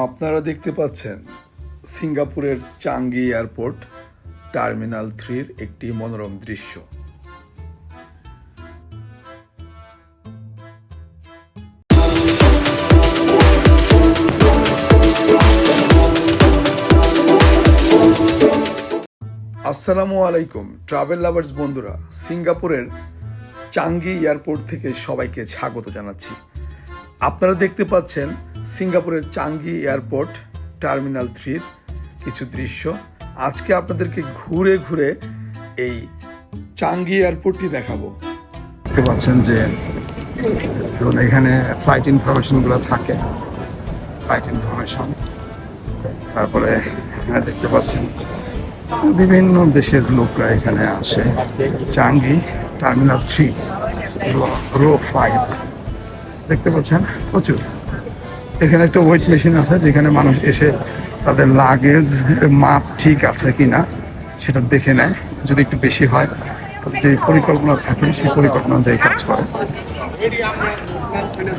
আপনারা দেখতে পাচ্ছেন সিঙ্গাপুরের চাঙ্গি এয়ারপোর্ট টার্মিনাল 3-র একটি মনোরম দৃশ্য। আসসালামু আলাইকুম ট্রাভেল লাভার্স বন্ধুরা, সিঙ্গাপুরের চাঙ্গি এয়ারপোর্ট থেকে সবাইকে স্বাগত জানাচ্ছি। আপনারা দেখতে পাচ্ছেন সিঙ্গাপুরের চাঙ্গি এয়ারপোর্ট টার্মিনাল 3-র কিছু দৃশ্য। আজকে আপনাদেরকে ঘুরে ঘুরে এই চাঙ্গি এয়ারপোর্টটি দেখাবো। দেখতে পাচ্ছেন যে এখানে ফ্লাইট ইনফরমেশনগুলো থাকে, ফ্লাইট ইনফরমেশন। তারপরে দেখতে পাচ্ছেন বিভিন্ন দেশের লোকরা এখানে আসে। চাঙ্গি টার্মিনাল 3 রো 5 দেখতে পাচ্ছেন প্রচুর। এখানে একটা ওয়েট মেশিন আছে যেখানে মানুষ এসে তাদের লাগেজ মাপ ঠিক আছে কিনা সেটা দেখে নেয়। যদি একটু বেশি হয় যে পরিকল্পনা থাকে সেই পরিকল্পনা অনুযায়ী কাজ করে।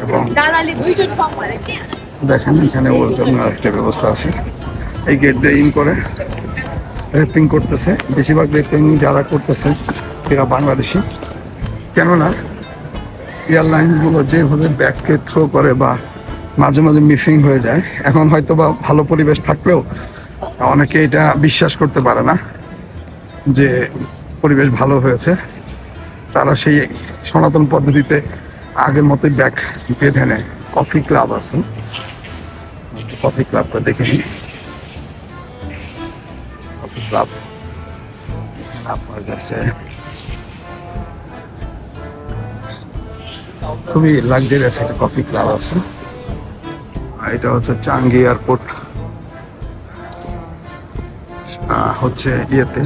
এবং দেখেন এখানে ওর জন্য একটা ব্যবস্থা আছে। এই গেট দিয়ে ইন করে র্যাপিং করতেছে। বেশিরভাগ র্যাপিং যারা করতেছে এরা বাংলাদেশি, কেননা এয়ারলাইন্সগুলো যেভাবে ব্যাগকে থ্রো করে বা মাঝে মাঝে মিসিং হয়ে যায়, এখন হয়তো বা ভালো পরিবেশ থাকলেও অনেকে এটা বিশ্বাস করতে পারে না যে পরিবেশ ভালো হয়েছে। তারা সেই সনাতন পদ্ধতিতে আগের মতোই ব্যাগ বেঁধে নেয়। কফি ক্লাব আছে, কফি ক্লাবটা দেখে নিই। কফি ক্লাব আপনার কাছে খুবই লাক্সারিয়াস একটা কফি ক্লাব আছে। এটা হচ্ছে চাঙ্গি এয়ারপোর্ট, হচ্ছে ইয়েতে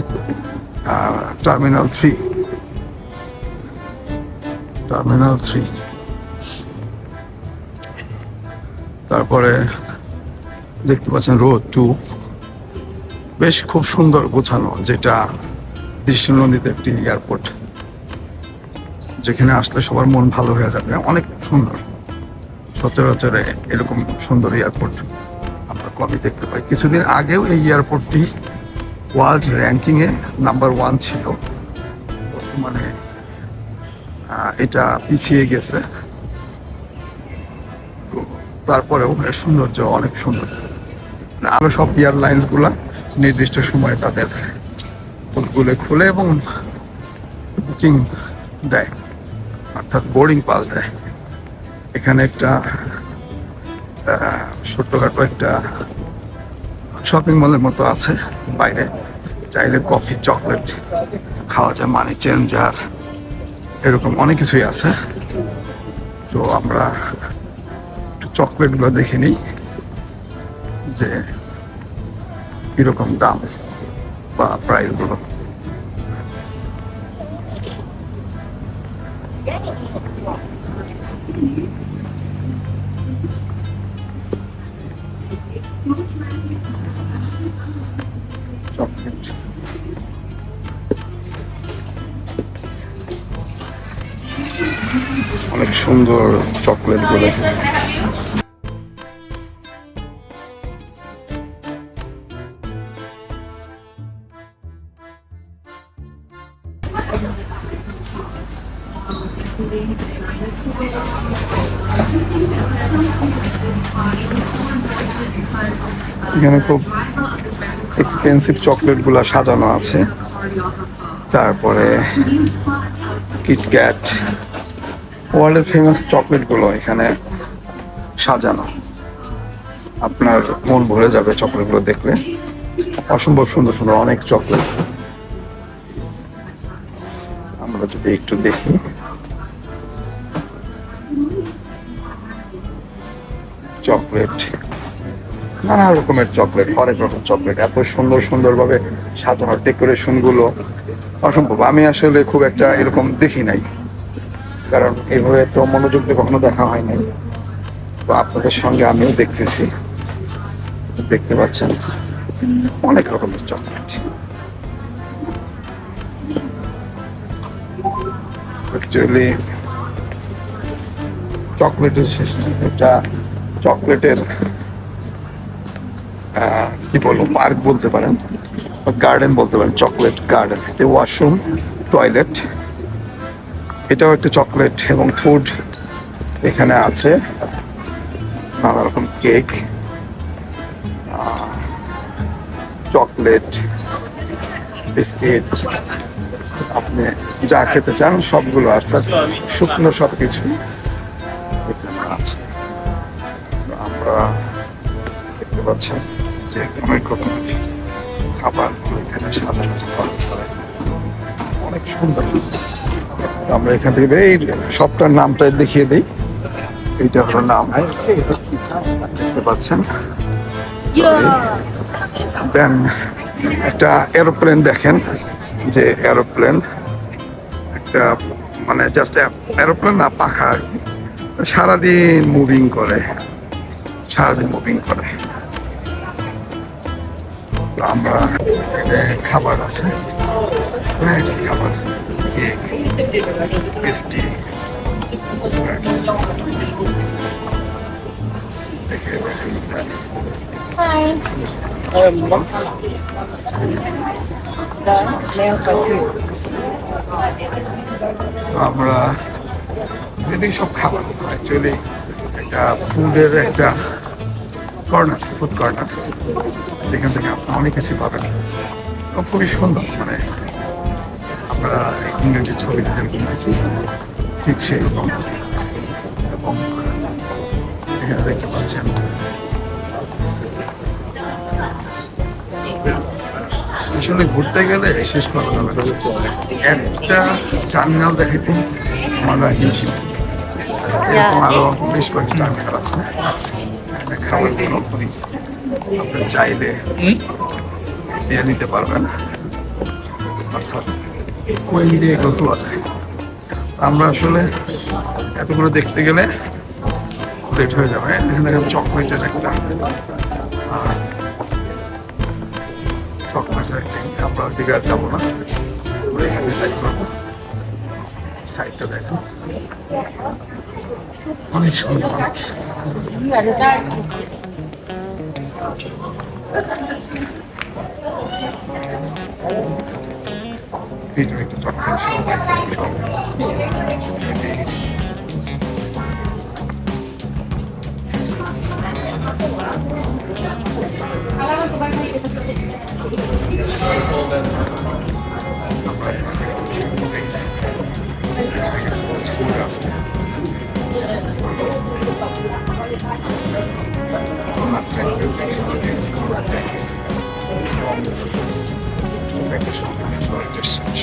টার্মিনাল 3। তারপরে দেখতে পাচ্ছেন রো 2, বেশ খুব সুন্দর গোছানো, যেটা দৃষ্টিনন্দিত একটি এয়ারপোর্ট, যেখানে আসলে সবার মন ভালো হয়ে যাবে। অনেক সুন্দর, সচরাচর এরকম সুন্দর এয়ারপোর্ট আমরা কমই দেখতে পাই। কিছুদিন আগেও এই এয়ারপোর্টটি ওয়ার্ল্ড র্যাঙ্কিংয়ে নাম্বার 1 ছিল। বর্তমানে এটা পিছিয়ে গেছে। তো তারপরেও এর সৌন্দর্য অনেক সুন্দর। আরো সব এয়ারলাইন্সগুলা নির্দিষ্ট সময়ে তাদের বুথগুলো খুলে এবং বুকিং দেয়, অর্থাৎ বোর্ডিং পাস দেয়। এখানে একটা ছোট্টখাটো একটা শপিং মলের মতো আছে বাইরে, চাইলে কফি চকলেট খাওয়া যায়, মানি চেঞ্জার, এরকম অনেক কিছুই আছে। তো আমরা একটু চকলেটগুলো দেখে নিই যে কিরকম দাম বা প্রাইসগুলো। চকলেট অনেক সুন্দর চকলেট গুলো। এখানে খুব এক্সপেন্সিভ চকলেট গুলা সাজানো আছে। তারপরে কিটক্যাট, ওয়ার্ল্ডের ফেমাস চকলেট গুলো এখানে সাজানো। আপনার মন ভরে যাবে চকলেট গুলো দেখলে। অসম্ভব সুন্দর সুন্দর অনেক চকলেট। আমরা যদি একটু দেখি, চকলেট নানা রকমের চকলেট, হরেক রকম চকলেট, এত সুন্দর সুন্দরভাবে সাজানো, ডেকোরেশন গুলো অসম্ভব। আমি আসলে খুব একটা এরকম দেখি নাই, কারণ এইভাবে তো মনোযোগ দিয়ে কখনো দেখা হয় নাই। তো আপনাদের সঙ্গে আমিও দেখতেছি। দেখতে পাচ্ছেন অনেক রকমের চকলেট। অ্যাকচুয়ালি চকলেটের শেষ নেই। এটা চকলেটের কি বলবো, পার্ক বলতে পারেন, গার্ডেন বলতে পারেন, চকলেট গার্ডেন। এটা ওয়াশরুম, টয়লেট, এটাও একটা চকলেট এবং ফুড এখানে আছে। নানা রকম কেক, চকলেট, বিস্কিট, আপনি যা খেতে চান সবগুলো, অর্থাৎ শুকনো সব কিছু এখানে আছে। আমরা দেখতে পাচ্ছেন যে অনেক রকমের খাবার এখানে সাজানো অনেক সুন্দর। আমরা এখান থেকে এই সবটার নামটা দেখিয়ে দিই। এইটা হলো নাম, দেখতে পাচ্ছেন। দেন একটা এরোপ্লেন দেখেন, যে এরোপ্লেন একটা মানে জাস্ট এরোপ্লেন না, পাখা সারাদিন মুভিং করে, সারাদিন মুভিং করে। তো আমরা খাবার আছে, খাবার, কেক, মিষ্টি, আমরা এদিকে সব খাবার, অ্যাকচুয়ালি একটা ফুডের একটা কর্নার, ফুড কর্নার, যেখান থেকে আপনার অনেক কিছু পাবেন। খুবই সুন্দর, মানে আমরা ইংরেজি ছবিতে যেরকম দেখি ঠিক সেই রকম। এবং এখানে দেখতে পাচ্ছেন আসলে ঘুরতে গেলে শেষ করা যাবে না। একটা টার্মিনাল দেখাইতে আমরা হিমশিম, এরকম আরো বেশ কয়েকটি টার্মিনাল আছে। খাবারগুলো আপনি চাইলে দিয়ে নিতে পারবেন, অর্থাৎ কোয়েন দিয়ে এগুলো তোলা যায়। আমরা আসলে এতগুলো দেখতে গেলে লেট হয়ে যাবে। এখানে দেখেন চকলেটের একটা আমরা দিকে আর যাবো না, আমরা এখানে যাই করবো। সাইডটা দেখো, অনেক সুন্দর, অনেক ভিডিও একটা চকলেট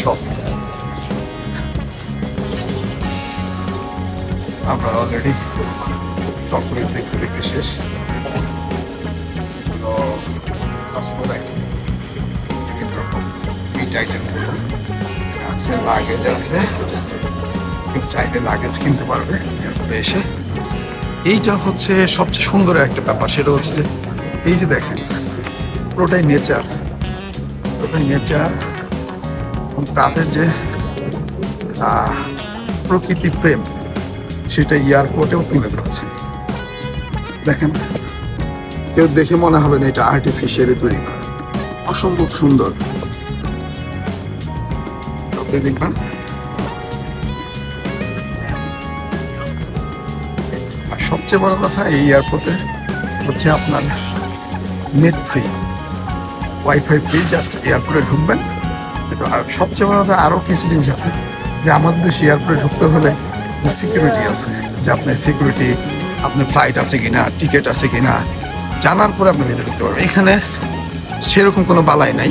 সব আমরা অলরেডি চকলেট দেখতে দেখতে শেষ। লাগেজ আছে, চাইলে লাগেজ কিনতে পারবে এরপরে এসে। এইটা হচ্ছে সবচেয়ে সুন্দর একটা ব্যাপার, সেটা হচ্ছে যে এই যে দেখেন পুরোটাই নেচার, পুরোটাই নেচার, এবং তাদের যে প্রকৃতি প্রেম সেটা এয়ারপোর্টেও তুলে ধরছে। দেখেন, কেউ দেখে মনে হবে না এটা আর্টিফিশিয়ালি তৈরি করা, অসম্ভব সুন্দর। আপনি দেখবেন আর সবচেয়ে বড় কথা, এই এয়ারপোর্টে হচ্ছে আপনার net free, wifi free, just এয়ারপোর্টে ঢুকবেন। আর সবচেয়ে বড় কথা আরও কিছু জিনিস আছে, যে আমাদের দেশে এয়ারপোর্টে ঢুকতে হলে যে সিকিউরিটি আছে, যে আপনার সিকিউরিটি, আপনার ফ্লাইট আছে কিনা, টিকিট আছে কিনা, জানার পরে আপনি ভিতরে ঢুকতে পারবেন। এখানে সেরকম কোনো বালাই নাই,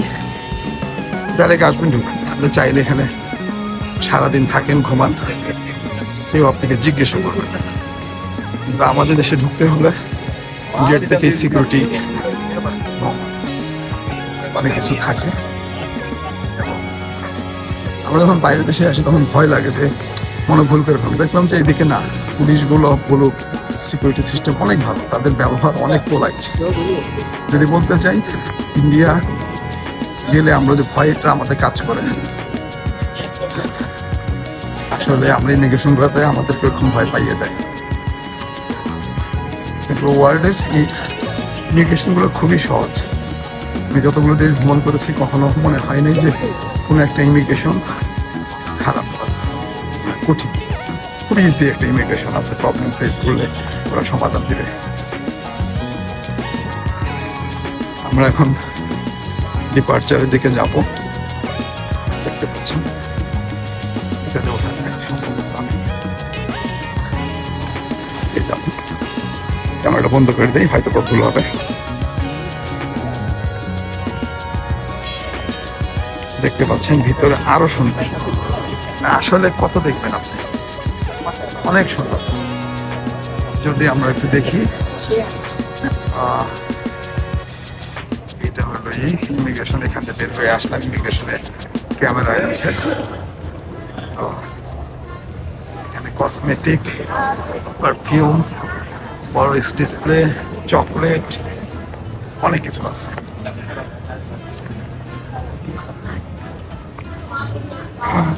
ডাইরেক্ট আসবেন, ঢুকবেন। আপনি চাইলে এখানে সারাদিন থাকেন, ঘুমান, কেউ আপনাকে জিজ্ঞেস করবেন না। কিন্তু আমাদের দেশে ঢুকতে হলে গেট থেকে সিকিউরিটি অনেক কিছু থাকে। আমরা যখন বাইরের দেশে আসি তখন ভয় লাগে যে মনে ভুল করে ফেলবো। দেখলাম যে এইদিকে না, পুলিশগুলো বলুক, সিকিউরিটি সিস্টেম অনেক ভালো, তাদের ব্যবহার অনেক পোলাইট। যদি বলতে চাই, ইন্ডিয়া গেলে আমরা যে ভয়টা আমাদের কাজ করে, আসলে আমরা ইমিগ্রেশন করাতে আমাদেরকে এরকম ভয় পাইয়ে দেয়। কিন্তু ওয়ার্ল্ডের ইমিগ্রেশনগুলো খুবই সহজ। আমি যতগুলো দেশ ভ্রমণ করেছি কখনো মনে হয় নাই যে কোনো একটা ইমিগ্রেশন খারাপ বা কঠিন। খুব ইজি একটা ইমিগ্রেশন, আপনার প্রবলেম ফেস করলে ওরা সমাধান দেবে। আমরা এখন ডিপার্চারের দিকে যাব। দেখতে পাচ্ছেন এখানে ওঠানো সম্ভবত আমি ক্যামেরাটা বন্ধ করে দিই, হয়তো বা ভুল হবে। দেখতে পাচ্ছেন ভিতরে আরো সুন্দর। আসলে কত দেখবেন আপনি, অনেক সুন্দর। যদি আমরা একটু দেখি, এটা হলো এই ইমিগ্রেশন। এখান থেকে বের হয়ে আসলাম ইমিগ্রেশনে, ক্যামেরা আছে। তো এখানে কসমেটিক, পারফিউম, বড় ডিসপ্লে, চকলেট, অনেক কিছু আছে।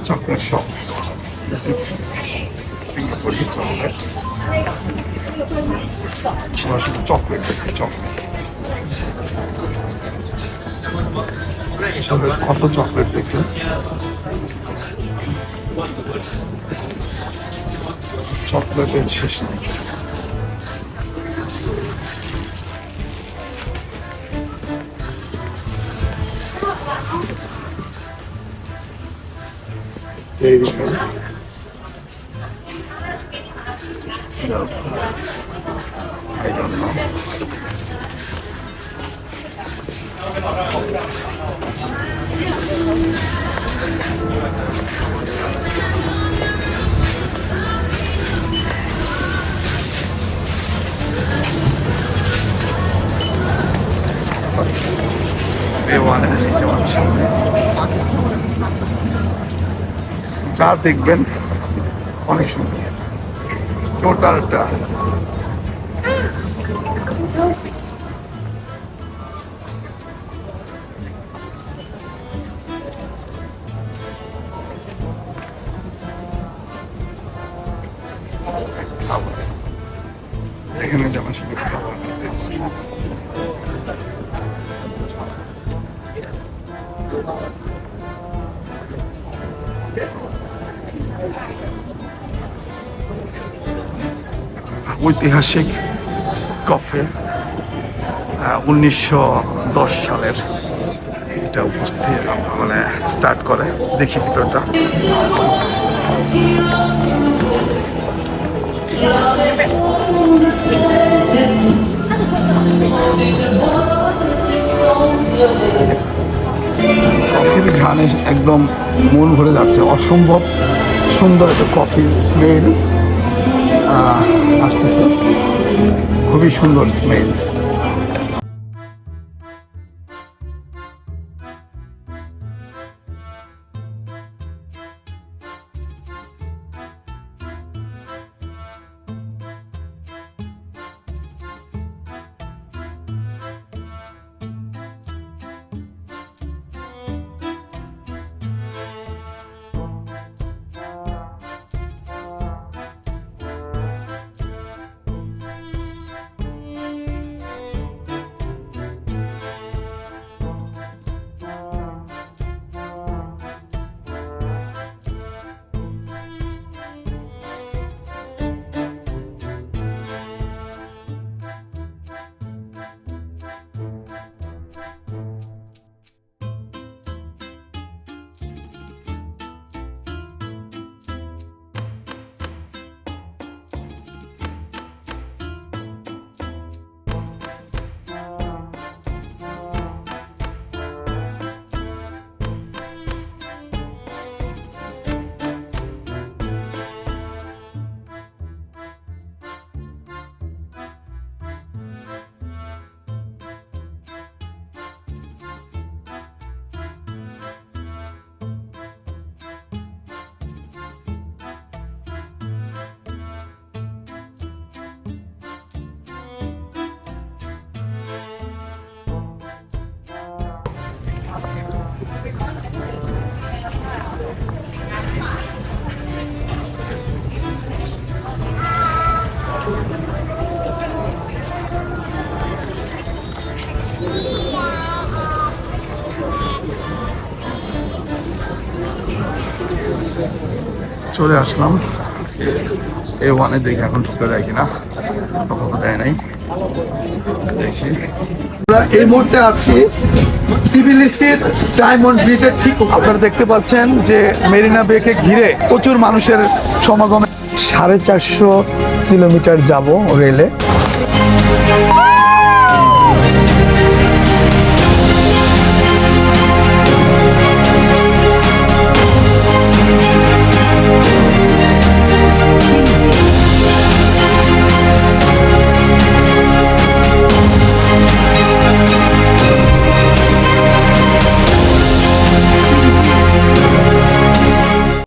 Chocolate shop, this is Singapore chocolate. শুধু চকলেট দেখি, চকলেট কত চকলেট দেখলেন। চকলেটের শেষ নেই। I don't know. Sorry. যা দেখবেন অনেক সুন্দর টোটালটা। এখানে যেমন শুধু খাবার ঐতিহাসিক কফি, 1910 সালের এটা উপস্থিত মানে স্টার্ট করে। দেখি ভিতরটা। কফির ঘ্রাণে একদম মন ভরে যাচ্ছে, অসম্ভব সুন্দর একটা কফির স্মেল আসতেছে, খুবই সুন্দর স্মেল। চলে আসলাম A1 দেখি এখন ঢুকতে দেয় কিনা, তখন তো দেয় নাই। দেখি আমরা এই মুহূর্তে আছি তিবিলিসির ডায়মন্ড ব্রিজের ঠিক উপরে। আপনারা দেখতে পাচ্ছেন যে মেরিনা বেকে ঘিরে প্রচুর মানুষের সমাগমে। 450 কিলোমিটার যাব রেলে।